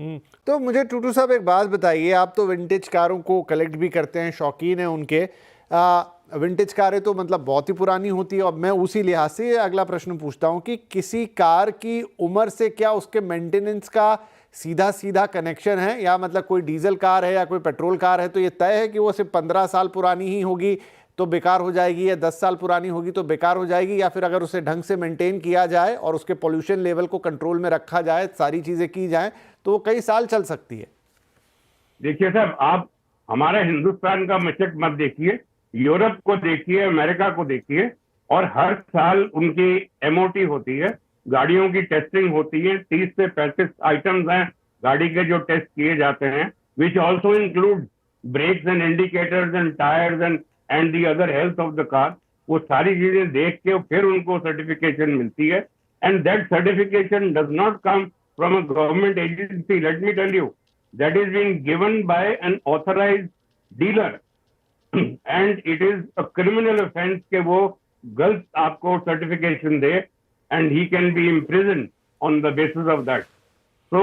तो मुझे टूटू साहब एक बात बताइए, आप तो विंटेज कारों को कलेक्ट भी करते हैं, शौकीन हैं उनके। विंटेज कारें तो मतलब बहुत ही पुरानी होती है, और मैं उसी लिहाज से अगला प्रश्न पूछता हूं कि किसी कार की उम्र से क्या उसके मेंटेनेंस का सीधा सीधा कनेक्शन है, या मतलब कोई डीजल कार है या कोई पेट्रोल कार है तो ये तय है कि वो सिर्फ 15 साल पुरानी ही होगी तो बेकार हो जाएगी, या 10 साल पुरानी होगी तो बेकार हो जाएगी, या फिर अगर उसे ढंग से मेंटेन किया जाए और उसके पोल्यूशन लेवल को कंट्रोल में रखा जाए, सारी चीज़ें की जाएं, तो वो कई साल चल सकती है? देखिए साहब, आप हमारा हिंदुस्तान का मशक मत देखिए, यूरोप को देखिए, अमेरिका को देखिए, और हर साल उनकी एमओटी होती है, गाड़ियों की टेस्टिंग होती है। 30 से 35 आइटम्स हैं गाड़ी के जो टेस्ट किए जाते हैं, which also include brakes and indicators and tyres and the other health of the car. वो सारी चीजें देख के फिर उनको सर्टिफिकेशन मिलती है, and that certification does not come from a government agency. Let me tell you, that is being given by an authorized dealer and it is a criminal offense के वो गलत आपको certification they, and he can be imprisoned on the basis of that. तो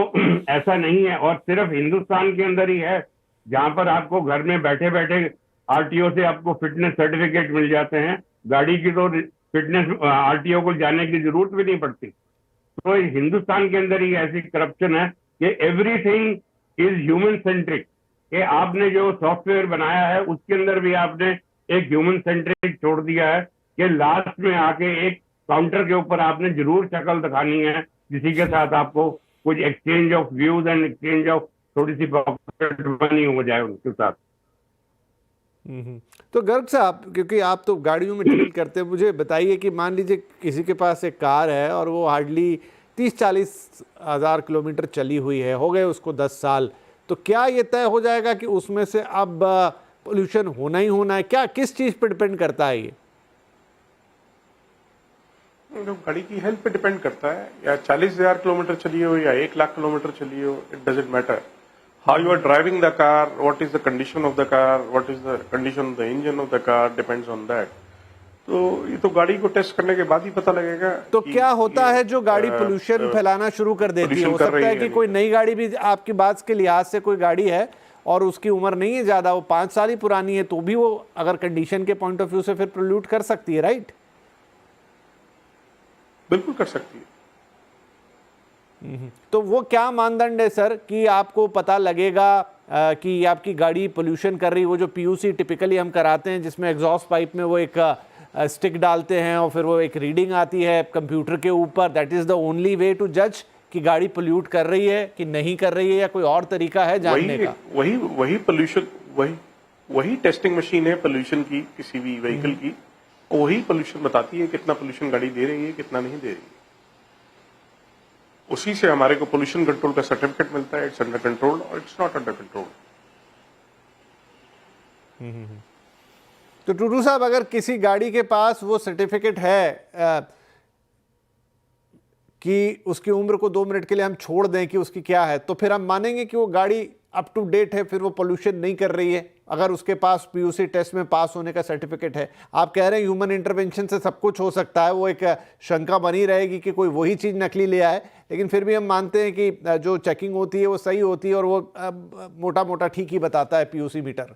ऐसा नहीं है, और सिर्फ हिंदुस्तान के अंदर ही है जहां पर आपको घर में बैठे बैठे आरटीओ से आपको फिटनेस सर्टिफिकेट मिल जाते हैं। गाड़ी की तो फिटनेस आरटीओ को जाने की जरूरत भी नहीं पड़ती। तो हिंदुस्तान के अंदर ही ऐसी करप्शन है कि एवरीथिंग इज ह्यूमन सेंट्रिक, कि आपने जो सॉफ्टवेयर बनाया है उसके अंदर भी आपने एक ह्यूमन सेंट्रिक छोड़ दिया है, कि लास्ट में आके एक काउंटर के ऊपर आपने जरूर शक्ल दिखानी है किसी के साथ, आपको कुछ exchange of views and exchange of थोड़ी सी पॉकेट मनी हो जाए उनके साथ। तो गर्ग साहब, क्योंकि आप तो गाड़ियों में डील करते हैं, मुझे बताइए कि मान लीजिए किसी के पास एक कार है और वो हार्डली 30-40 हज़ार किलोमीटर चली हुई है, हो गए उसको 10 साल, तो क्या ये तय हो जाएगा कि उसमें से अब पोल्यूशन होना ही होना है? क्या किस चीज़ पे डिपेंड करता है ये? गाड़ी की हेल्थ पे डिपेंड करता है, या 40,000 किलोमीटर चली हो या 1 लाख किलोमीटर चली हो, it doesn't matter. How you are driving the car, what is the condition of the car, what is the condition of the engine of the car, depends on that. तो ये तो गाड़ी को टेस्ट करने के बाद ही पता लगेगा। तो क्या होता है जो गाड़ी पोल्यूशन फैलाना शुरू कर देती है? हो सकता है कि कोई नई गाड़ी भी, आपकी बात के लिहाज से कोई गाड़ी है और उसकी उम्र नहीं है ज्यादा, वो 5 साल ही पुरानी है, तो भी वो अगर कंडीशन के पॉइंट ऑफ व्यू से फिर पोल्यूट कर सकती है, राइट? बिल्कुल कर सकती है। तो वो क्या मानदंड है सर कि आपको पता लगेगा कि आपकी गाड़ी पोल्यूशन कर रही? वो जो पीयूसी टिपिकली हम कराते हैं, जिसमें एग्जॉस्ट पाइप में वो एक स्टिक डालते हैं और फिर वो एक रीडिंग आती है कंप्यूटर के ऊपर, that is the only way to जज कि गाड़ी पोल्यूट कर रही है कि नहीं कर रही है, या कोई और तरीका है जानने का? वही पोल्यूशन, वही टेस्टिंग मशीन है पोल्यूशन की, किसी भी व्हीकल की। वही पोल्यूशन बताती है कितना पोल्यूशन गाड़ी दे रही है, कितना नहीं दे रही है। उसी से हमारे को पोल्यूशन कंट्रोल का सर्टिफिकेट मिलता है, इट्स अंडर कंट्रोल और इट्स नॉट अंडर कंट्रोल। तो टूटू साहब, अगर किसी गाड़ी के पास वो सर्टिफिकेट है कि उसकी उम्र को 2 मिनट के लिए हम छोड़ दें कि उसकी क्या है, तो फिर हम मानेंगे कि वो गाड़ी अप टू डेट है, फिर वो पोल्यूशन नहीं कर रही है, अगर उसके पास पीयूसी टेस्ट में पास होने का सर्टिफिकेट है? आप कह रहे हैं ह्यूमन इंटरवेंशन से सब कुछ हो सकता है, वो एक शंका बनी रहेगी कि कोई वही चीज़ नकली ले आए, लेकिन फिर भी हम मानते हैं कि जो चेकिंग होती है वो सही होती है और वो मोटा मोटा ठीक ही बताता है पीयूसी मीटर।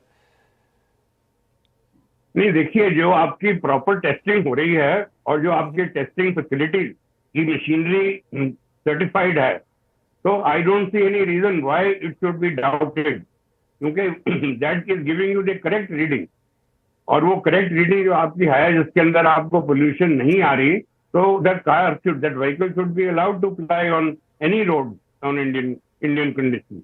नहीं, देखिए, जो आपकी प्रॉपर टेस्टिंग हो रही है और जो आपकी टेस्टिंग फैसिलिटी की मशीनरी सर्टिफाइड है, तो I don't see any reason why it should be doubted, क्योंकि that is giving you the correct reading, और वो करेक्ट रीडिंग जो आपकी है जिसके अंदर आपको पोल्यूशन नहीं आ रही, तो that vehicle should be allowed to fly on any road on Indian condition.